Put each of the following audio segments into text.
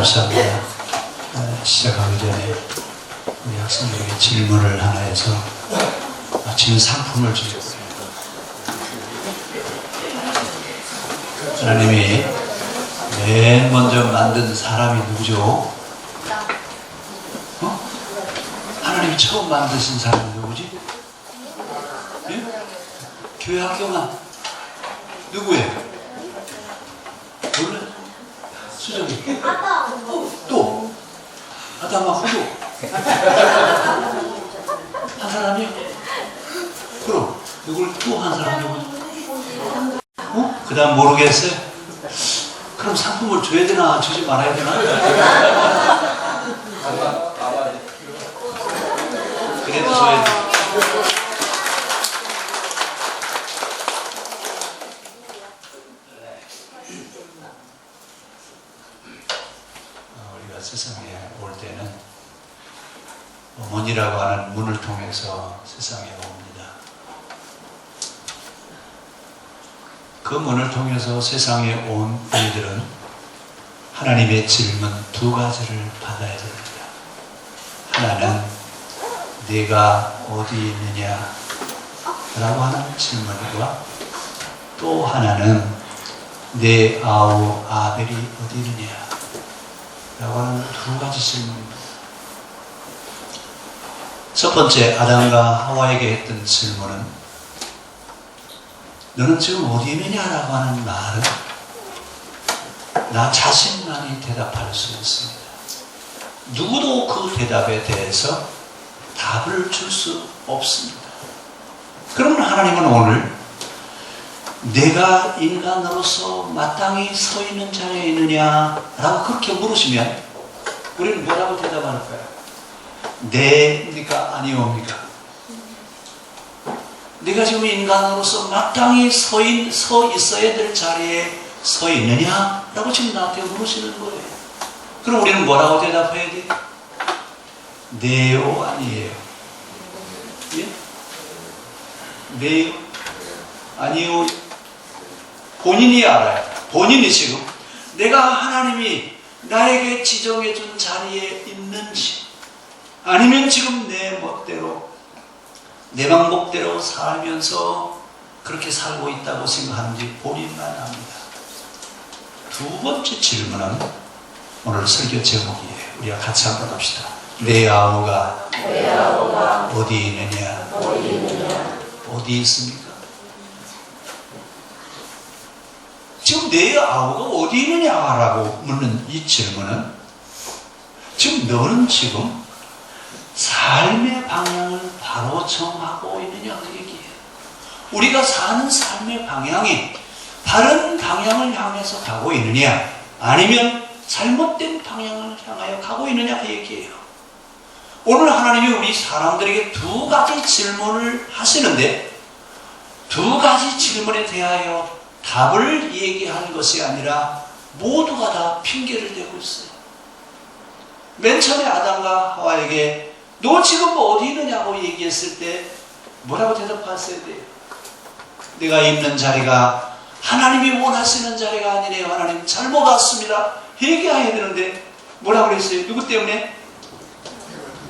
감사합니다. 시작하기 전에 우리 학생들에게 질문을 하나 해서 마치는 상품을 주셨습니다. 하나님이 맨 먼저 만든 사람이 누구죠? 하나님이 처음 만드신 사람이 누구지? 예? 교회 학교만 누구예요? 몰래? 수정이 또 아담하고 또 한 사람이요? 그럼 누굴 또 한 사람 누구죠? 그 다음 모르겠어요? 그럼 상품을 줘야 되나 주지 말아야 되나? 그래도 줘야 돼. 우리가 세상에 올 때는 어머니라고 하는 문을 통해서 세상에 옵니다. 그 문을 통해서 세상에 온 우리들은 하나님의 질문 두 가지를 받아야 됩니다. 하나는 네가 어디 있느냐 라고 하는 질문과 또 하나는 내 아우 아벨이 어디 있느냐 라고 하는 두 가지 질문입니다. 첫 번째 아담과 하와에게 했던 질문은 너는 지금 어디 있느냐라고 하는 말은 나 자신만이 대답할 수 있습니다. 누구도 그 대답에 대해서 답을 줄 수 없습니다. 그러면 하나님은 오늘 내가 인간으로서 마땅히 서 있는 자리에 있느냐라고 그렇게 물으시면 우리는 뭐라고 대답할까요? 네입니까? 아니옵니까? 네가 지금 인간으로서 마땅히 서 있어야 될 자리에 서 있느냐? 라고 지금 나한테 물으시는 거예요. 그럼 우리는 뭐라고 대답해야 돼? 네요? 아니에요? 예? 네요? 아니요? 본인이 알아요. 본인이 지금 내가 하나님이 나에게 지정해 준 자리에 있는지 아니면 지금 내 멋대로 내 방법대로 살면서 그렇게 살고 있다고 생각하는지 본인만 압니다. 두 번째 질문은 오늘 설교 제목이에요. 우리가 같이 한번 합시다. 내 아우가 어디 있느냐? 어디 있습니까? 지금 내 아우가 어디 있느냐라고 묻는 이 질문은 지금 너는 지금 삶의 방향을 바로 정하고 있느냐 그 얘기예요. 우리가 사는 삶의 방향이 바른 방향을 향해서 가고 있느냐 아니면 잘못된 방향을 향하여 가고 있느냐 그 얘기예요. 오늘 하나님이 우리 사람들에게 두 가지 질문을 하시는데 두 가지 질문에 대하여 답을 얘기하는 것이 아니라 모두가 다 핑계를 대고 있어요. 맨 처음에 아담과 하와에게 너 지금 뭐 어디 있느냐고 얘기했을 때 뭐라고 대답하셔야 돼요? 내가 있는 자리가 하나님이 원하시는 자리가 아니네요. 하나님 잘못 왔습니다. 얘기해야 되는데 뭐라고 그랬어요? 누구 때문에?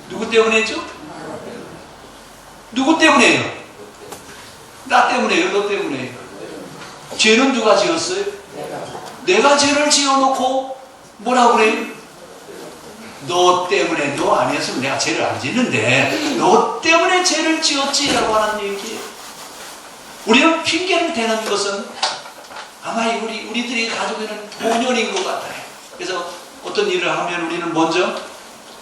누구 때문에죠? 누구 때문에요? 나 때문에요? 너 때문에요? 죄는 누가 지었어요? 내가 죄를 지어놓고 뭐라고 그래요? 너 때문에 너 아니었으면 내가 죄를 안 짓는데 너 때문에 죄를 지었지라고 하는 얘기예요. 우리는 핑계를 대는 것은 아마 우리들이 가지고 있는 본연인 것 같아요. 그래서 어떤 일을 하면 우리는 먼저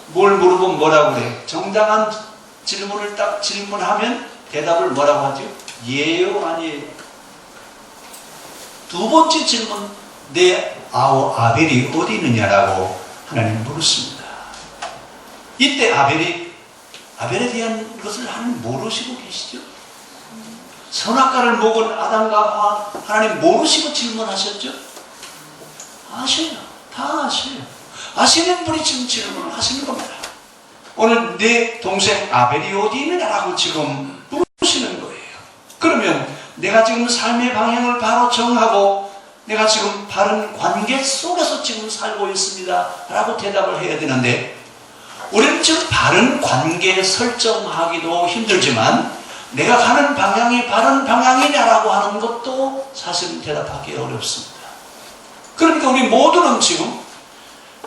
뭘 물어보면 뭐라고 그래요? 정당한 질문을 딱 질문하면 대답을 뭐라고 하죠? 예요? 아니에요? 두 번째 질문 내 아우 아벨이 어디 있느냐라고 하나님 물었습니다. 이때 아벨에 대한 것을 하나님 모르시고 계시죠? 선악과를 먹은 아담과 하나님 모르시고 질문하셨죠? 아셔요. 다 아셔요. 아시는 분이 지금 질문을 하시는 겁니다. 오늘 내 동생 아벨이 어디 있느냐라고 지금 물으시는 거예요. 그러면 내가 지금 삶의 방향을 바로 정하고 내가 지금 바른 관계 속에서 지금 살고 있습니다 라고 대답을 해야 되는데, 우리는 지금 바른 관계 설정하기도 힘들지만 내가 가는 방향이 바른 방향이냐라고 하는 것도 사실은 대답하기 어렵습니다. 그러니까 우리 모두는 지금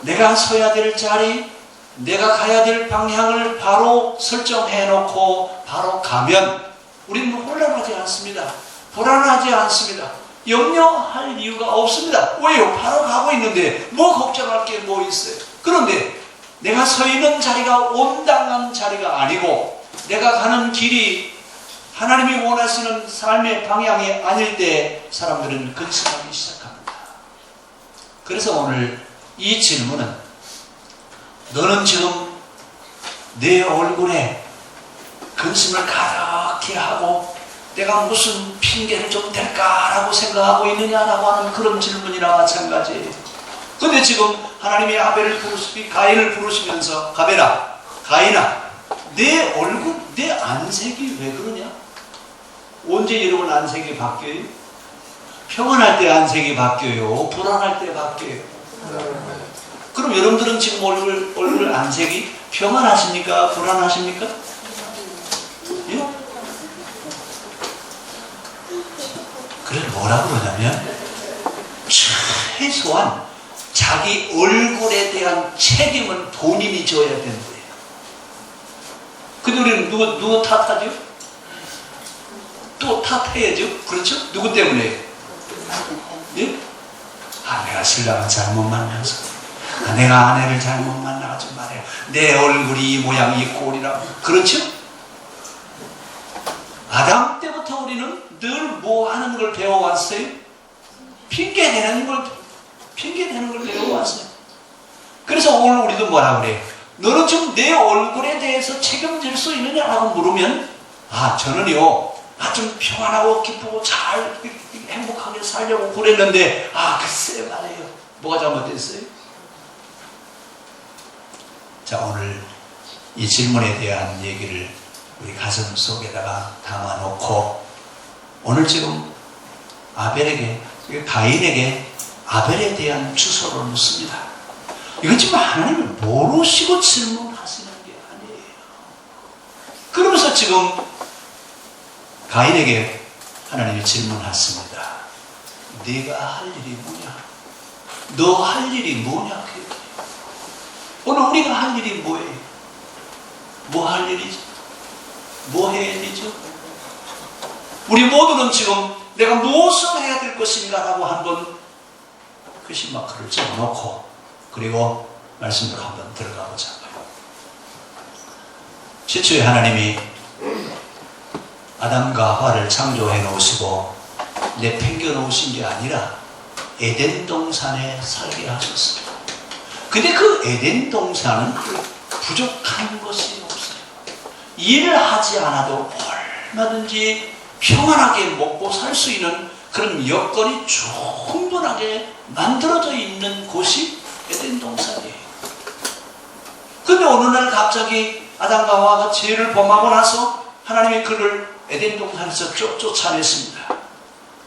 내가 서야 될 자리, 내가 가야 될 방향을 바로 설정해 놓고 바로 가면 우리는 혼란하지 않습니다. 불안하지 않습니다. 염려할 이유가 없습니다. 왜요? 바로 가고 있는데 뭐 걱정할 게 뭐 있어요? 그런데 내가 서 있는 자리가 온당한 자리가 아니고 내가 가는 길이 하나님이 원하시는 삶의 방향이 아닐 때 사람들은 근심하기 시작합니다. 그래서 오늘 이 질문은, 너는 지금 내 얼굴에 근심을 가득히 하고 내가 무슨 핑계를 좀 댈까라고 생각하고 있느냐라고 하는 그런 질문이나 마찬가지예요. 근데 지금 하나님이 가인을 부르시면서, 가인아, 내 얼굴, 내 안색이 왜 그러냐? 언제 여러분 안색이 바뀌어요? 평안할 때 안색이 바뀌어요? 불안할 때 바뀌어요? 그럼 여러분들은 지금 얼굴 안색이 평안하십니까? 불안하십니까? 예? 그래, 뭐라 그러냐면 최소한 자기 얼굴에 대한 책임은 본인이 져야 된대요. 근데 우리는 누구 탓하죠? 또 탓해야죠. 그렇죠? 누구 때문에? 예? 내가 신랑을 잘못 만나서, 내가 아내를 잘못 만나가지고 말이야, 내 얼굴이 이 모양 이 꼴이라고. 그렇죠? 아담 때부터 우리는 늘 뭐 하는 걸 배워왔어요? 핑계대는 걸 배워왔어요. 그래서 오늘 우리도 뭐라 그래요? 너는 지금 내 얼굴에 대해서 책임질 수 있느냐라고 물으면, 저는요, 좀 평안하고 기쁘고 잘 행복하게 살려고 그랬는데, 글쎄 말이에요. 뭐가 잘못됐어요? 자, 오늘 이 질문에 대한 얘기를 우리 가슴 속에다가 담아놓고, 오늘 지금 가인에게 아벨에 대한 주소를 묻습니다. 이건 지금 하나님을 모르시고 질문하시는 게 아니에요. 그러면서 지금 가인에게 하나님이 질문하십니다. 네가 할 일이 뭐냐? 너 할 일이 뭐냐? 오늘 우리가 할 일이 뭐예요? 뭐 할 일이죠? 뭐 해야 되죠? 우리 모두는 지금 내가 무엇을 해야 될 것인가 라고 한번 퀘스천마크를 적어놓고, 그리고 말씀으로 한번 들어가 보자고요. 최초에 하나님이 아담과 하와를 창조해 놓으시고 내팽겨 놓으신 게 아니라 에덴 동산에 살게 하셨습니다. 근데 그 에덴 동산은 부족한 것이 없어요. 일을 하지 않아도 얼마든지 평안하게 먹고 살 수 있는 그런 여건이 충분하게 만들어져 있는 곳이 에덴 동산이에요. 근데 어느 날 갑자기 아담과 하와가 죄를 범하고 나서 하나님이 그를 에덴 동산에서 쫓아냈습니다.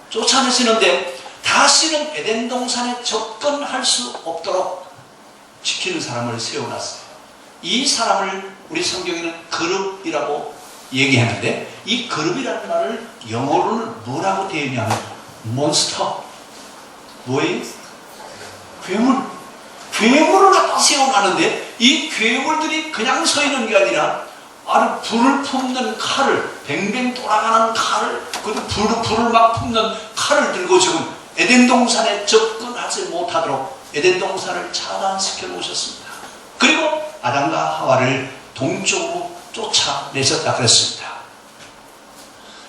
쫓아내시는데 다시는 에덴 동산에 접근할 수 없도록 지키는 사람을 세워놨어요. 이 사람을 우리 성경에는 그룹이라고 얘기하는데, 이 그룹이라는 말을 영어로는 뭐라고 되어 있냐면 몬스터, 뭐예요? 괴물을 갖다 세워놨는데, 이 괴물들이 그냥 서 있는 게 아니라 아주 불을 품는 칼을, 뱅뱅 돌아가는 칼을, 그 불을 막 품는 칼을 들고 지금 에덴 동산에 접근하지 못하도록 에덴 동산을 차단시켜 놓으셨습니다. 그리고 아담과 하와를 동쪽으로 쫓아내셨다 그랬습니다.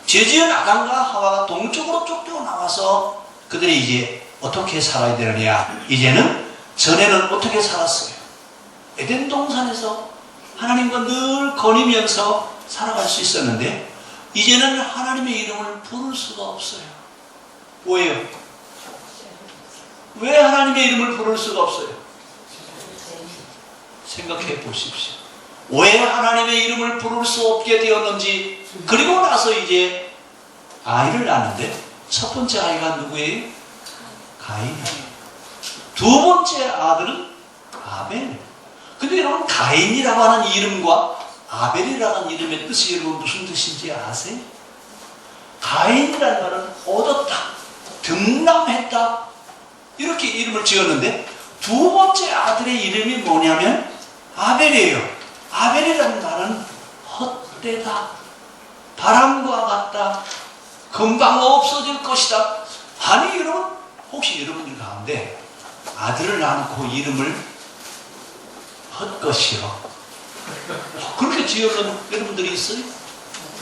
죄지은 아담과 하와가 동쪽으로 쫓겨나와서 그들이 이제 어떻게 살아야 되느냐? 이제는, 전에는 어떻게 살았어요? 에덴 동산에서 하나님과 늘 거니면서 살아갈 수 있었는데, 이제는 하나님의 이름을 부를 수가 없어요. 왜요? 왜 하나님의 이름을 부를 수가 없어요? 생각해 보십시오. 왜 하나님의 이름을 부를 수 없게 되었는지. 그리고 나서 이제 아이를 낳는데 첫 번째 아이가 누구예요? 가인이에요. 두 번째 아들은 아벨. 근데 여러분, 가인이라고 하는 이름과 아벨이라고 하는 이름의 뜻이 여러분 무슨 뜻인지 아세요? 가인이라는 말은 얻었다, 등남했다, 이렇게 이름을 지었는데, 두 번째 아들의 이름이 뭐냐면 아벨이에요. 아벨이라는 말은 헛되다, 바람과 같다, 금방 없어질 것이다. 아니 여러분, 혹시 여러분들 가운데 아들을 낳고 이름을 헛것이요, 그렇게 지어놓은 여러분들이 있어요?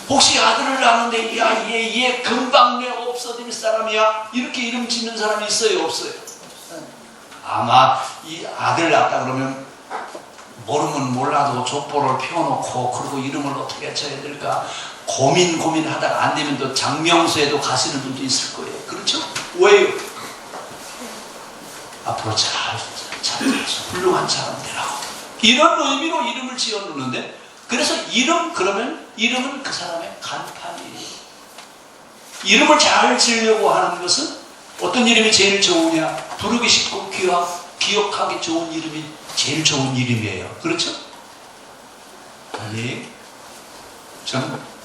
혹시 아들을 낳는데 야, 얘 금방 내 없어질 사람이야, 이렇게 이름 짓는 사람이 있어요, 없어요? 아마 이 아들 낳았다 그러면 모르면 몰라도 족보를 펴놓고, 그리고 이름을 어떻게 쳐야 될까 고민하다가 안 되면 또 장명소에도 가시는 분도 있을 거예요. 그렇죠? 왜요? 앞으로 잘 훌륭한 사람 되라고, 이런 의미로 이름을 지어 놓는데, 그래서 그러면 이름은 그 사람의 간판이에요. 이름을 잘 지으려고 하는 것은 어떤 이름이 제일 좋으냐? 부르기 쉽고 기억하기 좋은 이름이 제일 좋은 이름이에요. 그렇죠? 아니,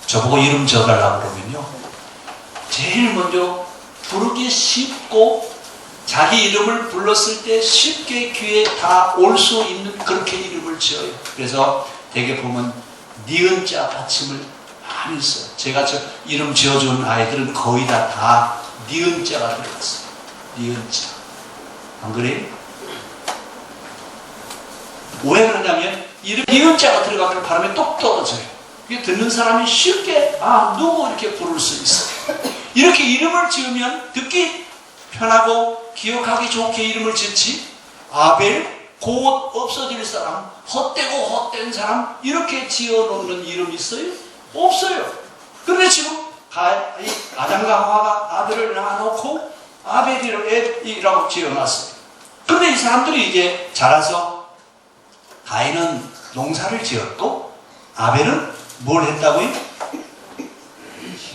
저보고 이름 지어달라고 그러면요, 제일 먼저 부르기 쉽고 자기 이름을 불렀을 때 쉽게 귀에 다 올 수 있는 그렇게 이름을 지어요. 그래서 대개 보면 니은자 받침을 많이 써요. 제가 저 이름 지어준 아이들은 거의 다 니은자가 들어갔어요. 니은자. 안 그래요? 왜 그러냐면 이름 니은자가 들어가면 발음이 똑 떨어져요. 이게 듣는 사람이 쉽게 누구 이렇게 부를 수 있어요. 이렇게 이름을 지으면 듣기 편하고 기억하기 좋게 이름을 짓지, 아벨, 곧 없어질 사람, 헛되고 헛된 사람, 이렇게 지어놓는 이름이 있어요? 없어요. 그런데 지금 아담과 하와가 아들을 낳아놓고 아벨이라고 지어놨어요. 그런데 이 사람들이 이제 자라서 가인은 농사를 지었고 아벨은 뭘 했다고요?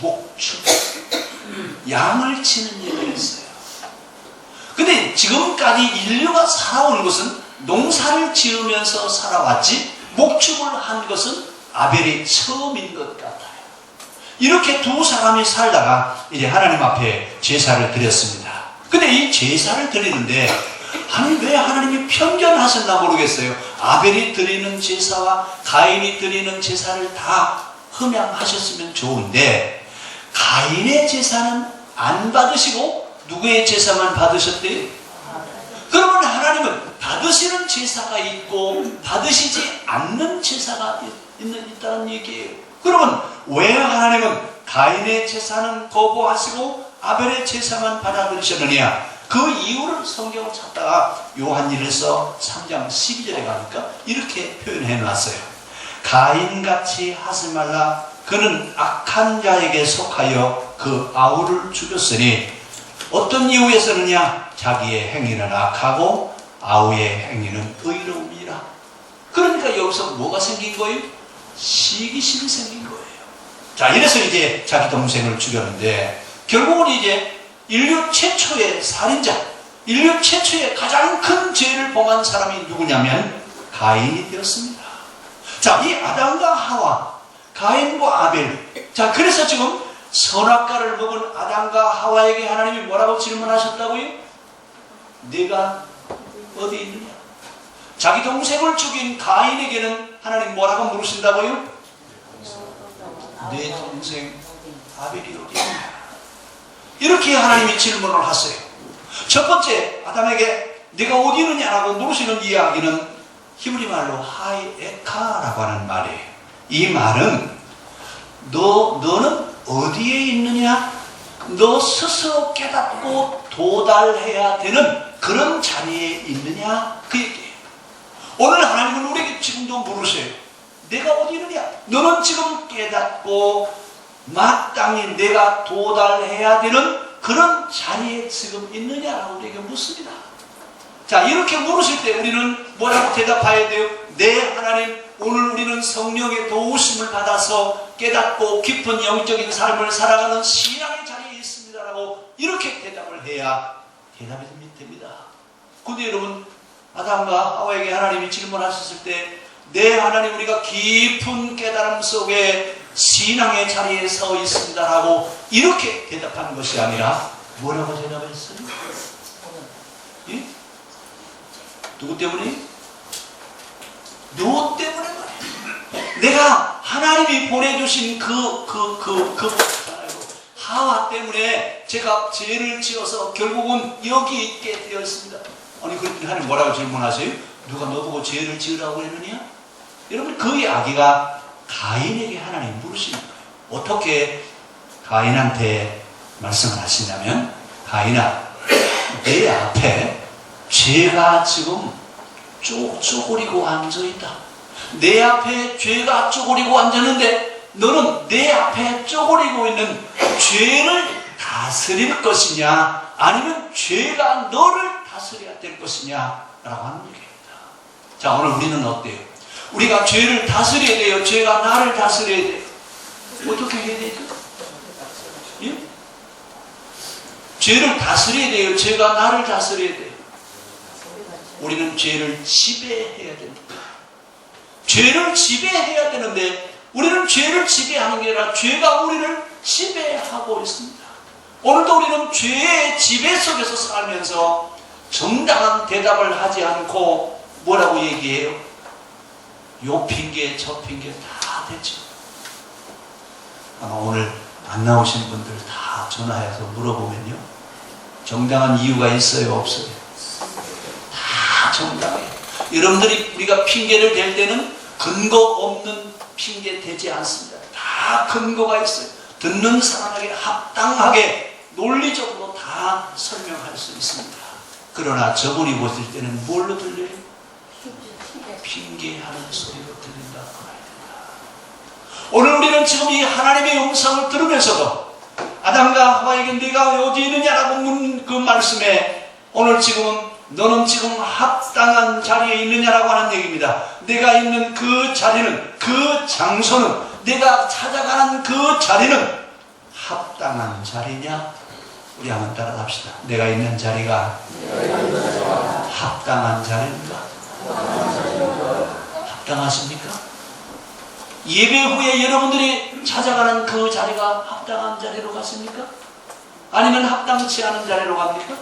목축, 양을 치는 일을 했어요. 근데 지금까지 인류가 살아온 것은 농사를 지으면서 살아왔지, 목축을 한 것은 아벨이 처음인 것 같아요. 이렇게 두 사람이 살다가 이제 하나님 앞에 제사를 드렸습니다. 근데 이 제사를 드리는데 왜 하나님이 편견하셨나 모르겠어요. 아벨이 드리는 제사와 가인이 드리는 제사를 다 흠양하셨으면 좋은데, 가인의 제사는 안 받으시고 누구의 제사만 받으셨대요? 그러면 하나님은 받으시는 제사가 있고 받으시지 않는 제사가 있다는 얘기예요. 그러면 왜 하나님은 가인의 제사는 거부하시고 아벨의 제사만 받아들이셨느냐? 그 이유를 성경을 찾다가 요한일서 3장 12절에 가니까 이렇게 표현해 놨어요. 가인같이 하지 말라. 그는 악한 자에게 속하여 그 아우를 죽였으니 어떤 이유에서느냐? 자기의 행위는 악하고 아우의 행위는 의로움이라. 그러니까 여기서 뭐가 생긴 거예요? 시기심이 생긴 거예요. 자, 이래서 이제 자기 동생을 죽였는데, 결국은 이제 인류 최초의 살인자, 인류 최초의 가장 큰 죄를 범한 사람이 누구냐면 가인이 되었습니다. 자, 이 아담과 하와, 가인과 아벨. 자, 그래서 지금 선악과를 먹은 아담과 하와에게 하나님이 뭐라고 질문하셨다고요? 네가 어디 있느냐? 자기 동생을 죽인 가인에게는 하나님 뭐라고 물으신다고요? 내 동생 아벨이 어디 있느냐? 이렇게 하나님이 질문을 하세요. 첫 번째 아담에게 네가 어디 있느냐라고 물으시는 이야기는 히브리 말로 하이에카라고 하는 말이에요. 이 말은 너는 어디에 있느냐? 너 스스로 깨닫고 도달해야 되는 그런 자리에 있느냐? 그 얘기예요. 오늘 하나님은 우리에게 지금도 물으세요. 내가 어디 있느냐? 너는 지금 깨닫고 마땅히 내가 도달해야 되는 그런 자리에 지금 있느냐라고 우리에게 묻습니다. 자, 이렇게 물으실 때 우리는 뭐라고 대답해야 돼요? 네, 하나님, 오늘 우리는 성령의 도우심을 받아서 깨닫고 깊은 영적인 삶을 살아가는 신앙의 자리에 있습니다라고 이렇게 대답을 해야 대답이 됩니다. 근데 여러분, 아담과 하와에게 하나님이 질문하셨을 때, 네, 하나님, 우리가 깊은 깨달음 속에 신앙의 자리에 서 있습니다라고 이렇게 대답하는 것이 아니라 뭐라고 대답했어요? 예? 누구 때문에? 너 때문에 말이야. 내가 하나님이 보내주신 하와 때문에 제가 죄를 지어서 결국은 여기 있게 되었습니다. 아니, 그랬더니 하나님 뭐라고 질문하세요? 누가 너보고 죄를 지으라고 했느냐? 여러분, 그 이야기가 가인에게 하나님 물으시는 거예요. 어떻게 가인한테 말씀을 하시냐면, 가인아, 내 앞에 죄가 지금 쪼그리고 앉아있다. 내 앞에 죄가 쪼그리고 앉았는데 너는 내 앞에 쪼그리고 있는 죄를 다스릴 것이냐, 아니면 죄가 너를 다스려야 될 것이냐 라고 하는 얘기입니다. 자, 오늘 우리는 어때요? 우리가 죄를 다스려야 돼요? 죄가 나를 다스려야 돼요? 어떻게 해야 되죠? 예? 죄를 다스려야 돼요? 죄가 나를 다스려야 돼요? 우리는 죄를 지배해야 됩니다. 죄를 지배해야 되는데 우리는 죄를 지배하는 게 아니라 죄가 우리를 지배하고 있습니다. 오늘도 우리는 죄의 지배 속에서 살면서 정당한 대답을 하지 않고 뭐라고 얘기해요? 요 핑계 저 핑계 다 대죠. 아마 오늘 안 나오신 분들 다 전화해서 물어보면요, 정당한 이유가 있어요, 없어요? 다 정당해요. 여러분들이 우리가 핑계를 댈 때는 근거 없는 핑계 대지 않습니다. 다 근거가 있어요. 듣는 사람에게 합당하게 논리적으로 다 설명할 수 있습니다. 그러나 저분이 보실 때는 뭘로 들려요? 핑계하는 소리로 들린다 그 말입니다. 오늘 우리는 지금 이 하나님의 음성을 들으면서도 아담과 하와에게 네가 어디 있느냐라고 묻는 그 말씀에 오늘 지금은 너는 지금 합당한 자리에 있느냐라고 하는 얘기입니다. 내가 있는 그 자리는, 그 장소는, 내가 찾아가는 그 자리는 합당한 자리냐? 우리 한번 따라합시다. 내가 있는 자리가 합당한 자리인가? 합당하십니까? 예배 후에 여러분들이 찾아가는 그 자리가 합당한 자리로 갔습니까? 아니면 합당치 않은 자리로 갑니까?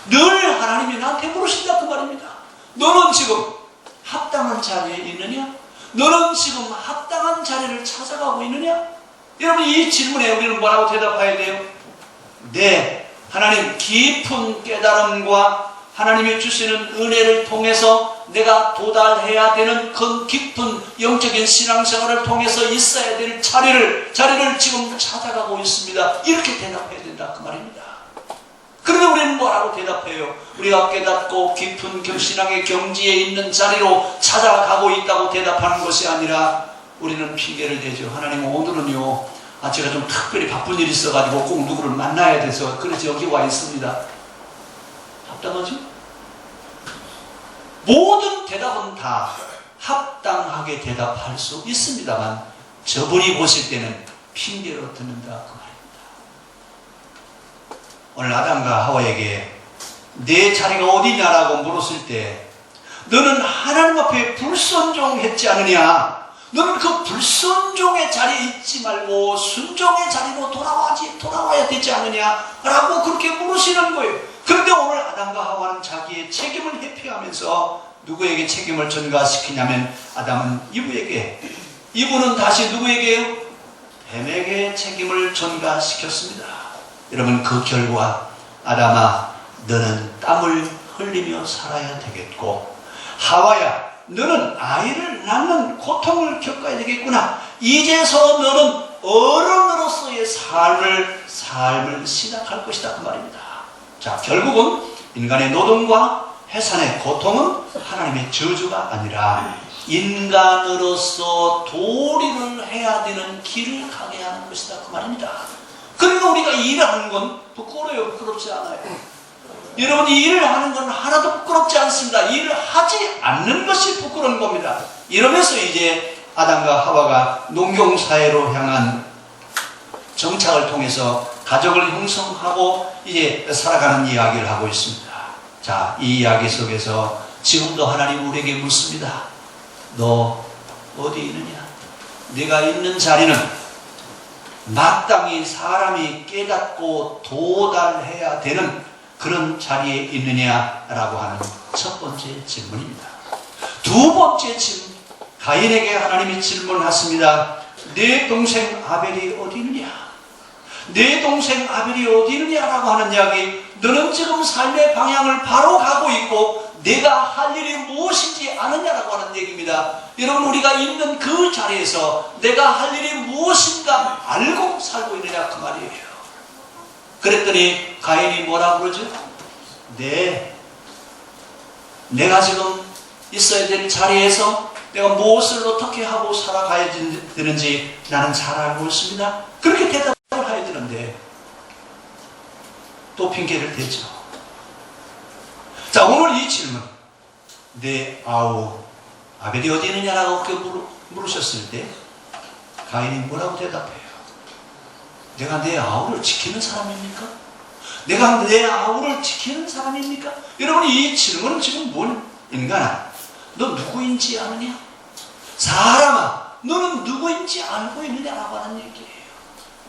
늘 하나님이 나한테 물으신다 그 말입니다. 너는 지금 합당한 자리에 있느냐? 너는 지금 합당한 자리를 찾아가고 있느냐? 여러분, 이 질문에 우리는 뭐라고 대답해야 돼요? 네, 하나님, 깊은 깨달음과 하나님이 주시는 은혜를 통해서 내가 도달해야 되는 그 깊은 영적인 신앙생활을 통해서 있어야 될 자리를 지금 찾아가고 있습니다. 이렇게 대답해야 된다 그 말입니다. 그런데 우리는 뭐라고 대답해요? 우리가 깨닫고 깊은 신앙의 경지에 있는 자리로 찾아가고 있다고 대답하는 것이 아니라 우리는 핑계를 대죠. 하나님, 오늘은요, 제가 좀 특별히 바쁜 일이 있어가지고 꼭 누구를 만나야 돼서 그래서 여기 와 있습니다. 합당하죠? 모든 대답은 다 합당하게 대답할 수 있습니다만 저분이 보실 때는 핑계로 듣는다 그 말입니다. 오늘 아담과 하와에게 내 자리가 어디냐라고 물었을 때 너는 하나님 앞에 불순종했지 않느냐? 너는 그 불순종의 자리에 있지 말고 순종의 자리로 돌아와야 되지 않느냐? 라고 그렇게 물으시는 거예요. 그런데 오늘 아담과 하와는 자기의 책임을 회피하면서 누구에게 책임을 전가시키냐면 아담은 이브는 다시 누구에게요? 뱀에게 책임을 전가시켰습니다. 여러분, 그 결과 아담아, 너는 땀을 흘리며 살아야 되겠고, 하와야, 너는 아이를 낳는 고통을 겪어야 되겠구나. 이제서 너는 어른으로서의 삶을 시작할 것이다 그 말입니다. 자, 결국은 인간의 노동과 해산의 고통은 하나님의 저주가 아니라 인간으로서 도리를 해야 되는 길을 가게 하는 것이다 그 말입니다. 그러니까 우리가 일을 하는 건 부끄러워요? 부끄럽지 않아요? 여러분, 일을 하는 건 하나도 부끄럽지 않습니다. 일을 하지 않는 것이 부끄러운 겁니다. 이러면서 이제 아담과 하와가 농경사회로 향한 정착을 통해서 가족을 형성하고 이제 살아가는 이야기를 하고 있습니다. 자, 이 이야기 속에서 지금도 하나님 우리에게 묻습니다. 너 어디 있느냐? 네가 있는 자리는 마땅히 사람이 깨닫고 도달해야 되는 그런 자리에 있느냐라고 하는 첫 번째 질문입니다. 두 번째 질문, 가인에게 하나님이 질문하십니다. 내 동생 아벨이 어디 있느냐? 내 동생 아벨이 어디 있느냐라고 하는 이야기. 너는 지금 삶의 방향을 바로 가고 있고 내가 할 일이 무엇인지 아느냐라고 하는 얘기입니다. 여러분, 우리가 있는 그 자리에서 내가 할 일이 무엇인가 알고 살고 있느냐 그 말이에요. 그랬더니 가인이 뭐라고 그러죠? 내가 지금 있어야 될 자리에서 내가 무엇을 어떻게 하고 살아가야 되는지 나는 잘 알고 있습니다. 그렇게 대답을 해야 되는데 또 핑계를 대죠. 자, 오늘 이 질문, 내 아우 아벨이 어디 있느냐라고 물으셨을 때 가인이 뭐라고 대답해요? 내가 내 아우를 지키는 사람입니까? 내가 내 아우를 지키는 사람입니까? 여러분, 이 질문은 지금 뭔 인간아, 너 누구인지 아느냐? 사람아, 너는 누구인지 알고 있느냐라고 하는 얘기예요.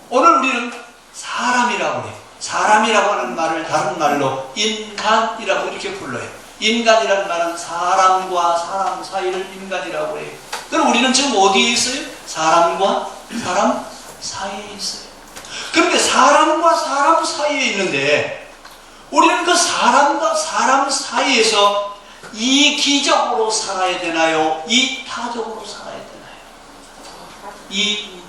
오늘 우리는 사람이라고 해요. 사람이라고 하는 말을 다른 말로 인간이라고 이렇게 불러요. 인간이라는 말은 사람과 사람 사이를 인간이라고 해요. 그럼 우리는 지금 어디에 있어요? 사람과 사람 사이에 있어요. 그런데 사람과 사람 사이에 있는데 우리는 그 사람과 사람 사이에서 이기적으로 살아야 되나요? 이타적으로 살아야 되나요? 이기?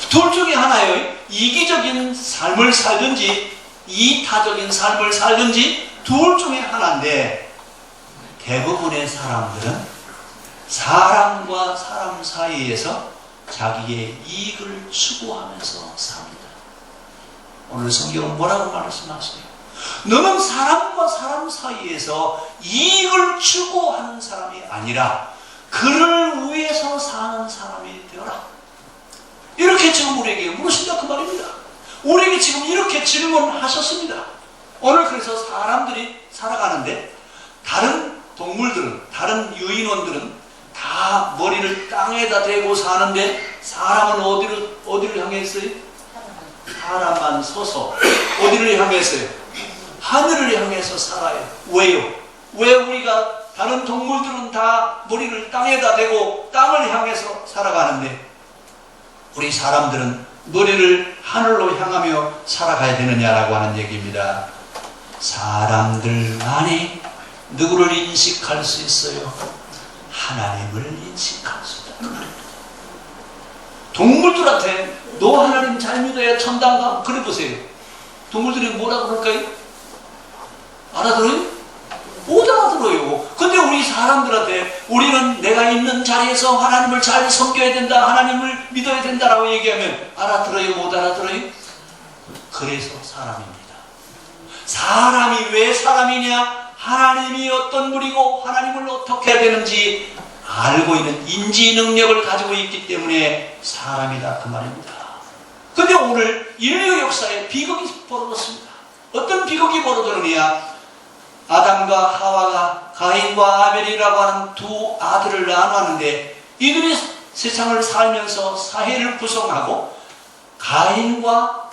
둘 중에 하나예요. 이기적인 삶을 살든지 이타적인 삶을 살든지 둘 중에 하나인데 대부분의 사람들은 사람과 사람 사이에서 자기의 이익을 추구하면서 삽니다. 오늘 성경은 뭐라고 말씀하세요? 너는 사람과 사람 사이에서 이익을 추구하는 사람이 아니라 그를 위해서 사는 사람이 되어라. 이렇게 지금 우리에게 물으신다 그 말입니다. 우리에게 지금 이렇게 질문하셨습니다. 오늘 그래서 사람들이 살아가는데 다른 동물들은, 다른 유인원들은 다 머리를 땅에다 대고 사는데 사람은 어디를 향했어요? 사람만 서서 어디를 향했어요? 하늘을 향해서 살아요. 왜요? 왜 우리가 다른 동물들은 다 머리를 땅에다 대고 땅을 향해서 살아가는데 우리 사람들은 머리를 하늘로 향하며 살아가야 되느냐라고 하는 얘기입니다. 사람들만이 누구를 인식할 수 있어요? 하나님을 인식할 수 있다. 동물들한테 너 하나님 잘 믿어야 천당 가. 그래 보세요. 동물들이 뭐라고 그럴까요? 알아들어요? 못 알아들어요. 근데 우리 사람들한테 우리는 내가 있는 자리에서 하나님을 잘 섬겨야 된다, 하나님을 믿어야 된다라고 얘기하면 알아들어요? 못 알아들어요? 그래서 사람입니다. 사람이 왜 사람이냐? 하나님이 어떤 분이고 하나님을 어떻게 해야 되는지 알고 있는 인지 능력을 가지고 있기 때문에 사람이다 그 말입니다. 근데 오늘 인류 역사에 비극이 벌어졌습니다. 어떤 비극이 벌어졌느냐? 아담과 하와가 가인과 아벨이라고 하는 두 아들을 낳았는데 이들이 세상을 살면서 사회를 구성하고 가인과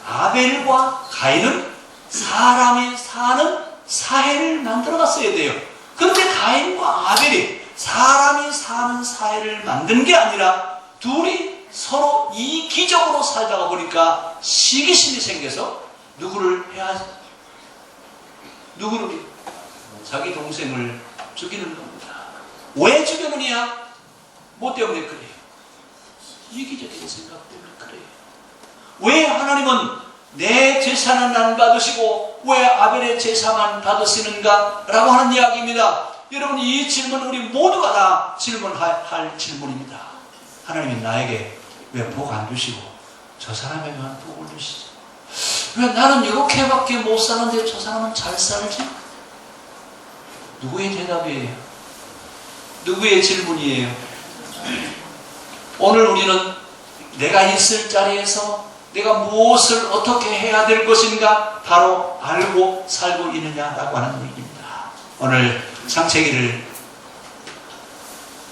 아벨과 가인은 사람이 사는 사회를 만들어갔어야 돼요. 그런데 가인과 아벨이 사람이 사는 사회를 만든 게 아니라 둘이 서로 이기적으로 살다가 보니까 시기심이 생겨서 누구를 자기 동생을 죽이는 겁니다. 왜 죽였느냐? 뭐 때문에 그래요? 이기적인 생각 때문에 그래요. 왜 하나님은 내 제사는 안 받으시고 왜 아벨의 제사만 받으시는가? 라고 하는 이야기입니다. 여러분, 이 질문은 우리 모두가 다 질문할 질문입니다. 하나님이 나에게 왜 복 안 주시고 저 사람에게만 복을 주시죠? 왜 나는 이렇게밖에 못 사는데 저 사람은 잘 살지? 누구의 대답이에요? 누구의 질문이에요? 오늘 우리는 내가 있을 자리에서 내가 무엇을 어떻게 해야 될 것인가 바로 알고 살고 있느냐라고 하는 얘기입니다. 오늘 창세기를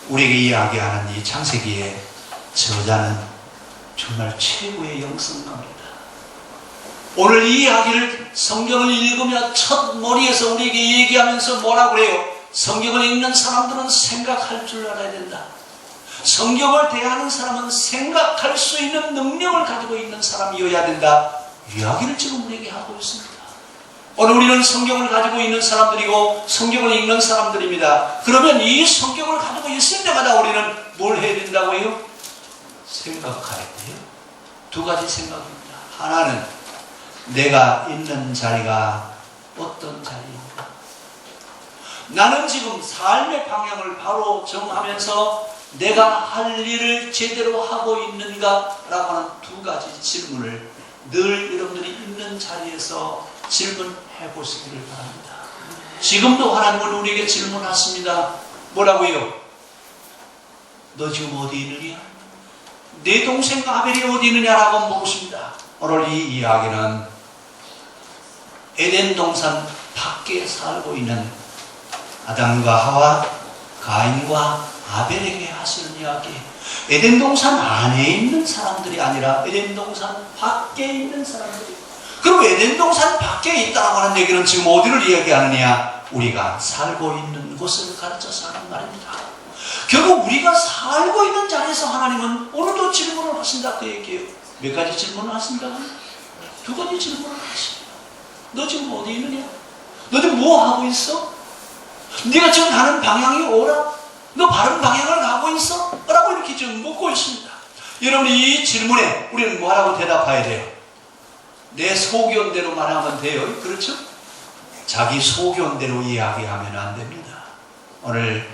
우리에게 이야기하는 이 창세기의 저자는 정말 최고의 영성가입니다. 오늘 이 이야기를 성경을 읽으며 첫 머리에서 우리에게 얘기하면서 뭐라고 그래요? 성경을 읽는 사람들은 생각할 줄 알아야 된다. 성경을 대하는 사람은 생각할 수 있는 능력을 가지고 있는 사람이어야 된다. 이야기를 지금 우리에게 하고 있습니다. 오늘 우리는 성경을 가지고 있는 사람들이고 성경을 읽는 사람들입니다. 그러면 이 성경을 가지고 있을 때마다 우리는 뭘 해야 된다고요? 생각해야 돼요. 두 가지 생각입니다. 하나는 내가 있는 자리가 어떤 자리인가? 나는 지금 삶의 방향을 바로 정하면서 내가 할 일을 제대로 하고 있는가? 라고 하는 두 가지 질문을 늘 여러분들이 있는 자리에서 질문해 보시기를 바랍니다. 지금도 하나님은 우리에게 질문하십니다. 뭐라고요? 너 지금 어디 있느냐? 내 동생 아벨이 어디 있느냐라고 물으십니다. 오늘 이 이야기는 에덴 동산 밖에 살고 있는 아담과 하와, 가인과 아벨에게 하시는 이야기. 에덴 동산 안에 있는 사람들이 아니라 에덴 동산 밖에 있는 사람들이. 그럼 에덴 동산 밖에 있다고 하는 얘기는 지금 어디를 이야기하느냐? 우리가 살고 있는 곳을 가르쳐서 하는 말입니다. 결국 우리가 살고 있는 자리에서 하나님은 오늘도 질문을 하신다 그 얘기예요. 몇 가지 질문을 하신다고요? 두 가지 질문을 하십니다. 너 지금 어디 있느냐? 너 지금 뭐 하고 있어? 네가 지금 가는 방향이 오라? 너 바른 방향을 가고 있어? 라고 이렇게 지금 묻고 있습니다. 여러분 이 질문에 우리는 뭐라고 대답해야 돼요? 내 소견대로 말하면 돼요. 그렇죠? 자기 소견대로 이야기하면 안 됩니다. 오늘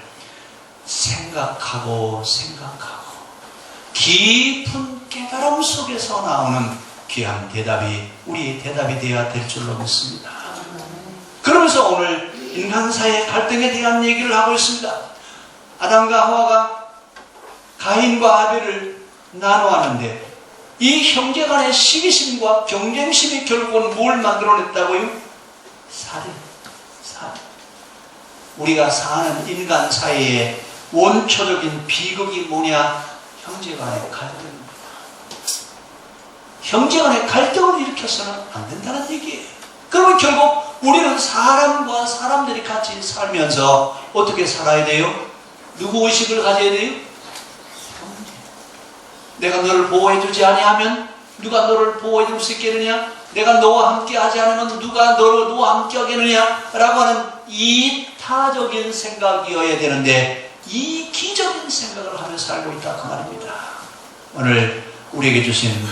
생각하고 깊은 깨달음 속에서 나오는 귀한 대답이 우리의 대답이 되어야 될 줄로 믿습니다. 그러면서 오늘 인간 사이의 갈등에 대한 얘기를 하고 있습니다. 아담과 하와가 가인과 아벨을 나누었는데 이 형제 간의 시기심과 경쟁심이 결국은 뭘 만들어냈다고요? 살인. 우리가 사는 인간 사이의 원초적인 비극이 뭐냐? 형제 간의 갈등입니다. 형제 간의 갈등을 일으켜서는 안 된다는 얘기예요. 그러면 결국 우리는 사람과 사람들이 같이 살면서 어떻게 살아야 돼요? 누구 의식을 가져야 돼요? 형제. 내가 너를 보호해주지 아니하면 누가 너를 보호해줄 수 있겠느냐? 내가 너와 함께 하지 않으면 누가 너와 함께 하겠느냐? 라고 하는 이타적인 생각이어야 되는데 이 기적인 생각을 하며 살고 있다 그 말입니다. 오늘 우리에게 주신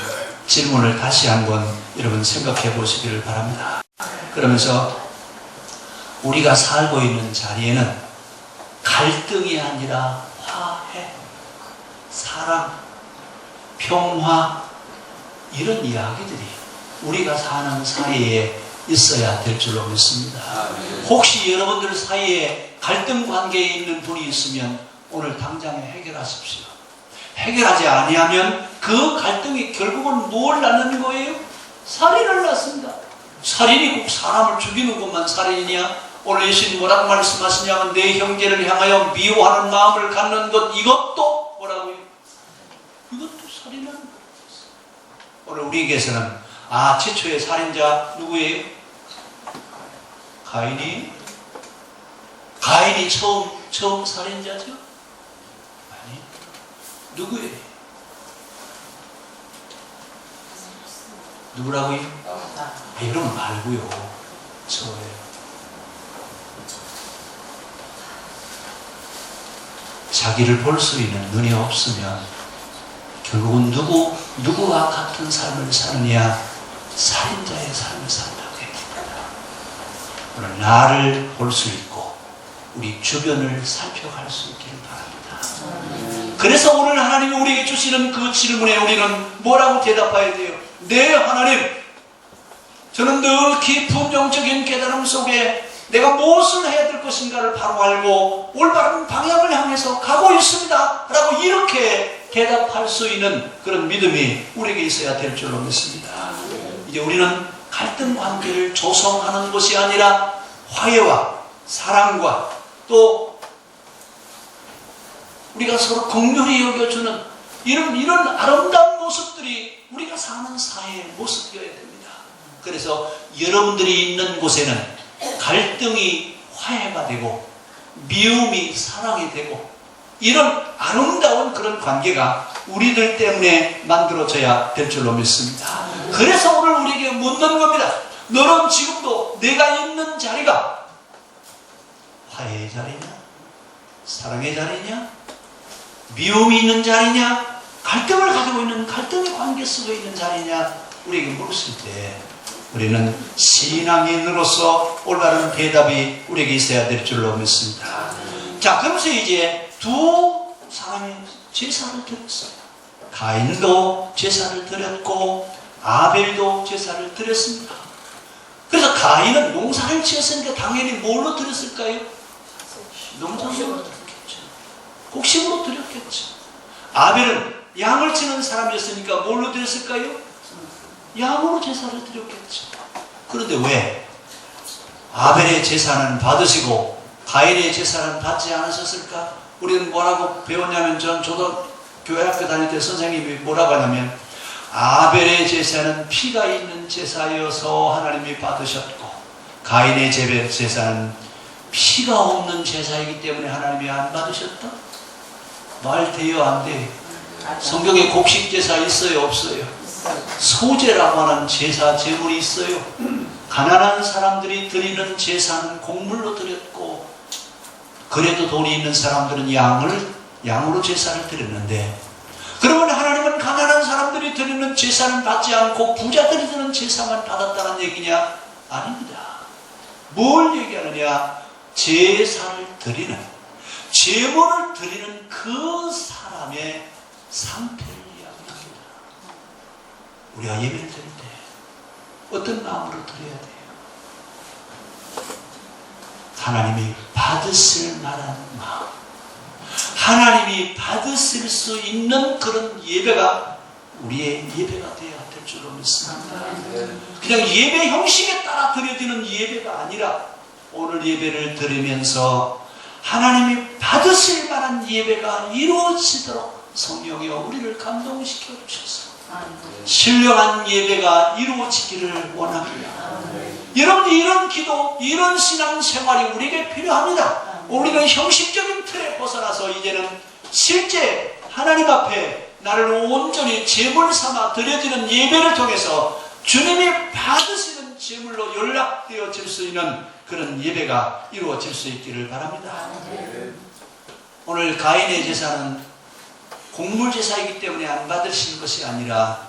질문을 다시 한번 여러분 생각해 보시기를 바랍니다. 그러면서 우리가 살고 있는 자리에는 갈등이 아니라 화해, 사랑, 평화 이런 이야기들이 우리가 사는 사이에 있어야 될 줄로 믿습니다. 혹시 여러분들 사이에 갈등 관계에 있는 분이 있으면 오늘 당장에 해결하십시오. 해결하지 아니하면 그 갈등이 결국은 뭘 낳는 거예요? 살인을 낳습니다. 살인이 꼭 사람을 죽이는 것만 살인이냐? 오늘 예수님 뭐라고 말씀하시냐면 내 형제를 향하여 미워하는 마음을 갖는 것 이것도 뭐라고요? 이것도 살인하는 거예요. 오늘 우리에게서는 최초의 살인자 누구예요? 가인이 처음 살인자죠? 아니, 누구예요? 누구라고요? 이런 말고요. 저예요. 자기를 볼 수 있는 눈이 없으면 결국은 누구와 같은 삶을 사느냐? 살인자의 삶을 산다고 했습니다. 오늘 나를 볼 수 있고 우리 주변을 살펴갈 수 있기를 바랍니다. 그래서 오늘 하나님이 우리에게 주시는 그 질문에 우리는 뭐라고 대답해야 돼요? 네, 하나님, 저는 늘 깊은 영적인 깨달음 속에 내가 무엇을 해야 될 것인가를 바로 알고 올바른 방향을 향해서 가고 있습니다 라고 이렇게 대답할 수 있는 그런 믿음이 우리에게 있어야 될 줄로 믿습니다. 이제 우리는 갈등 관계를 조성하는 것이 아니라 화해와 사랑과 또 우리가 서로 긍휼히 여겨주는 이런 아름다운 모습들이 우리가 사는 사회의 모습이어야 됩니다. 그래서 여러분들이 있는 곳에는 갈등이 화해가 되고 미움이 사랑이 되고 이런 아름다운 그런 관계가 우리들 때문에 만들어져야 될 줄로 믿습니다. 그래서 오늘 우리에게 묻는 겁니다. 너는 지금도 내가 있는 자리가 화해의 자리냐? 사랑의 자리냐? 미움이 있는 자리냐? 갈등을 가지고 있는 갈등의 관계 속에 있는 자리냐? 우리에게 물었을 때 우리는 신앙인으로서 올바른 대답이 우리에게 있어야 될 줄로 믿습니다. 자, 그러면서 이제 두 사람이 제사를 드렸어요. 가인도 제사를 드렸고 아벨도 제사를 드렸습니다. 그래서 가인은 농사를 지었으니까 당연히 뭘로 드렸을까요? 농작물로 드렸겠죠. 곡식으로 드렸겠죠. 아벨은 양을 치는 사람이었으니까 뭘로 드렸을까요? 양으로 제사를 드렸겠죠. 그런데 왜 아벨의 제사는 받으시고 가인의 제사는 받지 않으셨을까? 우리는 뭐라고 배웠냐면 저도 교회학교 다닐 때 선생님이 뭐라고 하냐면 아벨의 제사는 피가 있는 제사여서 하나님이 받으셨고 가인의 제사는 피가 없는 제사이기 때문에 하나님이 안 받으셨다? 말 돼요 안 돼요? 성경에 곡식 제사 있어요 없어요? 소제라고 하는 제사 제물이 있어요. 가난한 사람들이 드리는 제사는 곡물로 드렸고 그래도 돈이 있는 사람들은 양으로 제사를 드렸는데 그러면 하나님은 가난한 사람들이 드리는 제사는 받지 않고 부자들이 드리는 제사만 받았다는 얘기냐? 아닙니다. 뭘 얘기하느냐? 제사를 드리는 제물을 드리는 그 사람의 상태를 이야기합니다. 우리가 예배를 드릴 때 어떤 마음으로 드려야 돼요? 하나님이 받으실 만한 마음, 하나님이 받으실 수 있는 그런 예배가 우리의 예배가 되어야 될 줄로 믿습니다. 그냥 예배 형식에 따라 드려지는 예배가 아니라 오늘 예배를 드리면서 하나님이 받으실 만한 예배가 이루어지도록 성령이여 우리를 감동시켜 주셔서 신령한 예배가 이루어지기를 원합니다. 여러분 이런 기도, 이런 신앙생활이 우리에게 필요합니다. 우리는 형식적인 틀에 벗어나서 이제는 실제 하나님 앞에 나를 온전히 제물 삼아 드려지는 예배를 통해서 주님이 받으시는 제물로 연락되어질 수 있는 그런 예배가 이루어질 수 있기를 바랍니다. 오늘 가인의 제사는 곡물 제사이기 때문에 안 받으시는 것이 아니라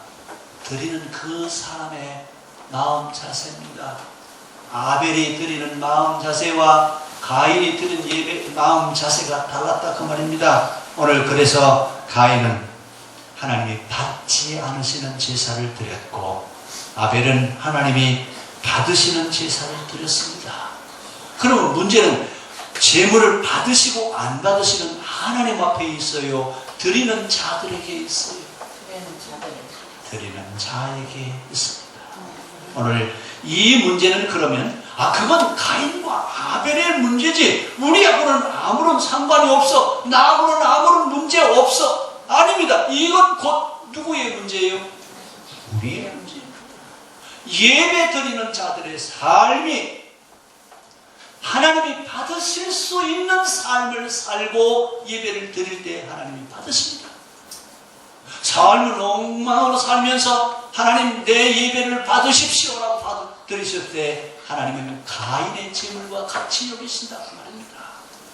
드리는 그 사람의 마음 자세입니다. 아벨이 드리는 마음 자세와 가인이 드린 예배 마음 자세가 달랐다 그 말입니다. 오늘 그래서 가인은 하나님이 받지 않으시는 제사를 드렸고 아벨은 하나님이 받으시는 제사를 드렸습니다. 그러면 문제는 제물을 받으시고 안 받으시는 하나님 앞에 있어요? 드리는 자들에게 있어요? 드리는 자에게 있습니다. 오늘 이 문제는 그러면 그건 가인과 아벨의 문제지 우리하고는 아무런 상관이 없어, 나하고는 아무런 문제 없어. 아닙니다. 이건 곧 누구의 문제예요? 우리의 문제입니다. 예배 드리는 자들의 삶이 하나님이 받으실 수 있는 삶을 살고 예배를 드릴 때 하나님이 받으십니다. 삶을 엉망으로 살면서 하나님 내 예배를 받으십시오라고 드리실 때 하나님은 가인의 제물과 같이 여기신다 그 말입니다.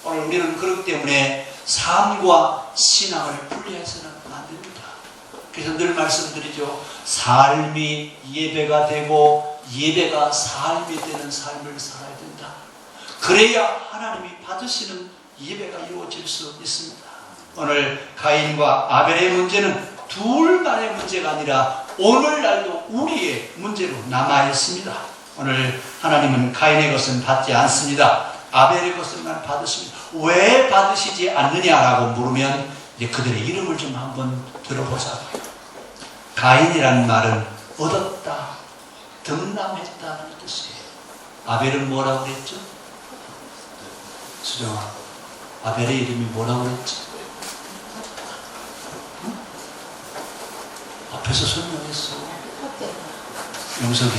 오늘 우리는 그렇기 때문에 삶과 신앙을 분리해서는 안 됩니다. 그래서 늘 말씀드리죠. 삶이 예배가 되고 예배가 삶이 되는 삶을 살아야 된다. 그래야 하나님이 받으시는 예배가 이루어질 수 있습니다. 오늘 가인과 아벨의 문제는 둘만의 문제가 아니라 오늘날도 우리의 문제로 남아있습니다. 오늘 하나님은 가인의 것은 받지 않습니다. 아벨의 것을만 받으십니다. 왜 받으시지 않느냐라고 물으면 이제 그들의 이름을 좀 한번 들어보자고요. 가인이라는 말은 얻었다, 득남했다는 뜻이에요. 아벨은 뭐라고 그랬죠? 수정아, 아벨의 이름이 뭐라고 그랬지? 응? 앞에서 설명했어. 용석이.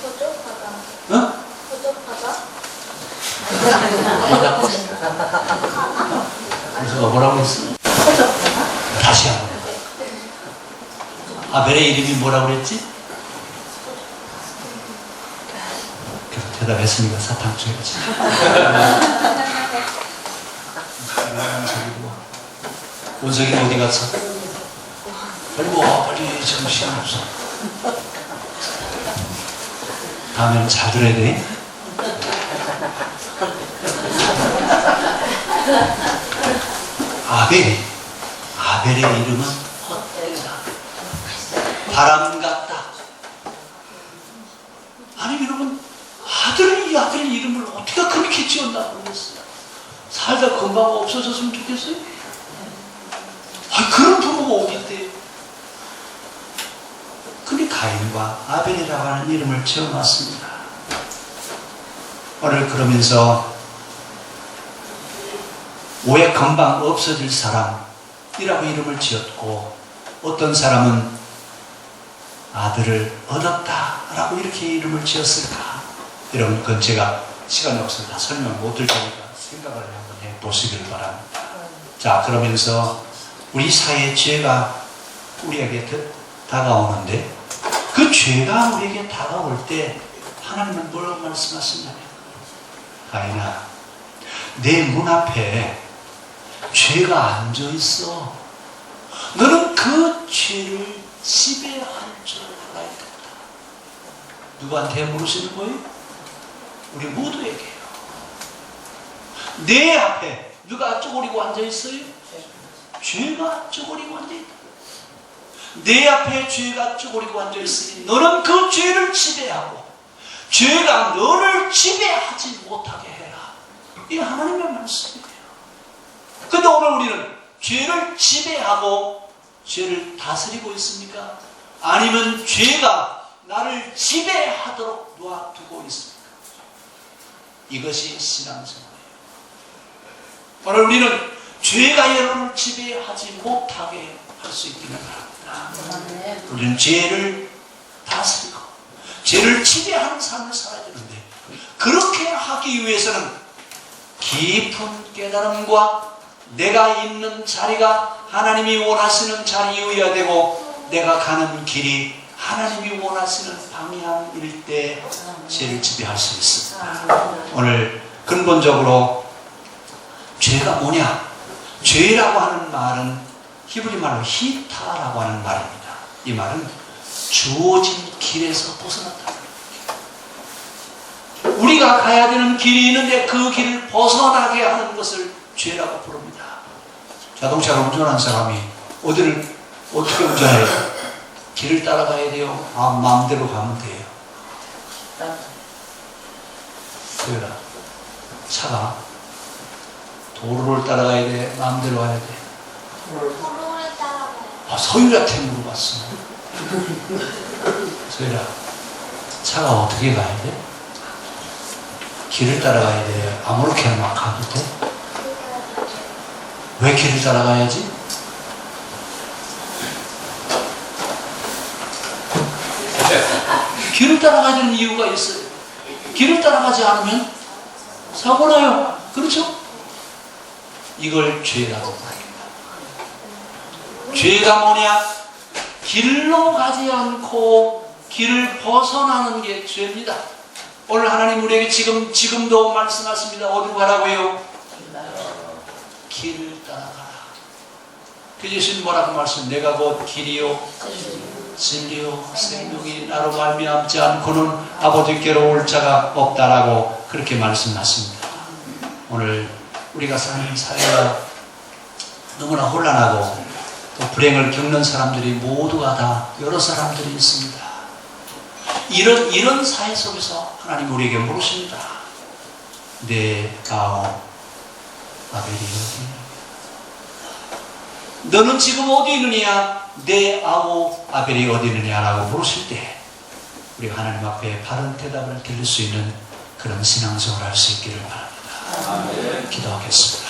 부족하다. 응? 부족하다. 용석아 뭐라고 했어? 다시 한번. 아벨의 이름이 뭐라고 그랬지? 계속 대답했으니까 사탕 줘야지. 원석이는 어디 갔어? 빨리 와, 빨리. 지금 시간 없어. 다음에는 잘 들어야 돼. 아벨의 이름은 헛되다, 바람 같다. 아니 여러분, 이 아들의 이름을 어떻게 그렇게 지었나 모르겠어요. 살다 금방 없어졌으면 좋겠어요? 아니 그런 부모가 어딨대요? 근데 가인과 아벨이라고 하는 이름을 지어놨습니다. 오늘 그러면서 왜 금방 없어질 사람이라고 이름을 지었고, 어떤 사람은 아들을 얻었다라고 이렇게 이름을 지었을까? 여러분, 그건 제가 시간이 없어서 다 설명을 못 드릴 테니까 생각을 한번 해보시길 바랍니다. 자, 그러면서 우리 사회의 죄가 우리에게 다가오는데, 그 죄가 우리에게 다가올 때 하나님은 뭐라고 말씀하시냐면, 가인아, 내 문 앞에 죄가 앉아있어. 너는 그 죄를 지배할 줄 알아야 된다. 누구한테 물으시는 거예요? 우리 모두에게요. 내 앞에 누가 쪼그리고 앉아있어요? 죄가 쪼그리고 앉아있다. 내 앞에 죄가 쪼그리고 앉아있으니 너는 그 죄를 지배하고 죄가 너를 지배하지 못하게 해라. 이게 하나님의 말씀이에요. 근데 오늘 우리는 죄를 지배하고 죄를 다스리고 있습니까? 아니면 죄가 나를 지배하도록 놔두고 있습니까? 이것이 신앙생활이에요. 오늘 우리는 죄가 여러분을 지배하지 못하게 할 수 있기를 바랍니다. 우리는 죄를 다스리고 죄를 지배하는 삶을 살아야 되는데, 그렇게 하기 위해서는 깊은 깨달음과 내가 있는 자리가 하나님이 원하시는 자리여야 되고, 내가 가는 길이 하나님이 원하시는 방향일 때 죄를 지배할 수 있습니다. 오늘 근본적으로 죄가 뭐냐? 죄라고 하는 말은 히브리 말로 히타라고 하는 말입니다. 이 말은 주어진 길에서 벗어났다. 우리가 가야 되는 길이 있는데 그 길을 벗어나게 하는 것을 죄라고 부릅니다. 자동차를 운전하는 사람이 어디를 어떻게 운전해요? 길을 따라가야 돼요? 마음대로 가면 돼요? 그래라. 차가 도로를 따라가야 돼? 마음대로 가야 돼? 도로를 따라가요. 서유라한테 물어봤어. 서유라, 차가 어떻게 가야 돼? 길을 따라가야 돼? 아무렇게나 막 가도 돼? 왜 길을 따라가야지? 길을 따라가야 되는 이유가 있어요. 길을 따라가지 않으면 사고 나요. 그렇죠? 이걸 죄라고 말합니다. 죄가 뭐냐? 길로 가지 않고 길을 벗어나는 게 죄입니다. 오늘 하나님 우리에게 지금도 말씀하십니다. 어디로 가라고요? 길을 따라가라. 그 예수님 뭐라고 말씀? 내가 곧 길이요 진리요 생명이 나로 말미암지 않고는 아버지께로 올 자가 없다라고 그렇게 말씀하십니다. 오늘 우리가 사는 사회가 너무나 혼란하고 또 불행을 겪는 사람들이 모두가 다 여러 사람들이 있습니다. 이런 사회 속에서 하나님 우리에게 물으십니다. 내 아홉 아벨이 어디? 너는 지금 어디 있느냐? 내 아우 아벨이 어디 있느냐라고 물으실 때 우리가 하나님 앞에 바른 대답을 들을 수 있는 그런 신앙생활을 할 수 있기를 바랍니다. 기도하겠습니다.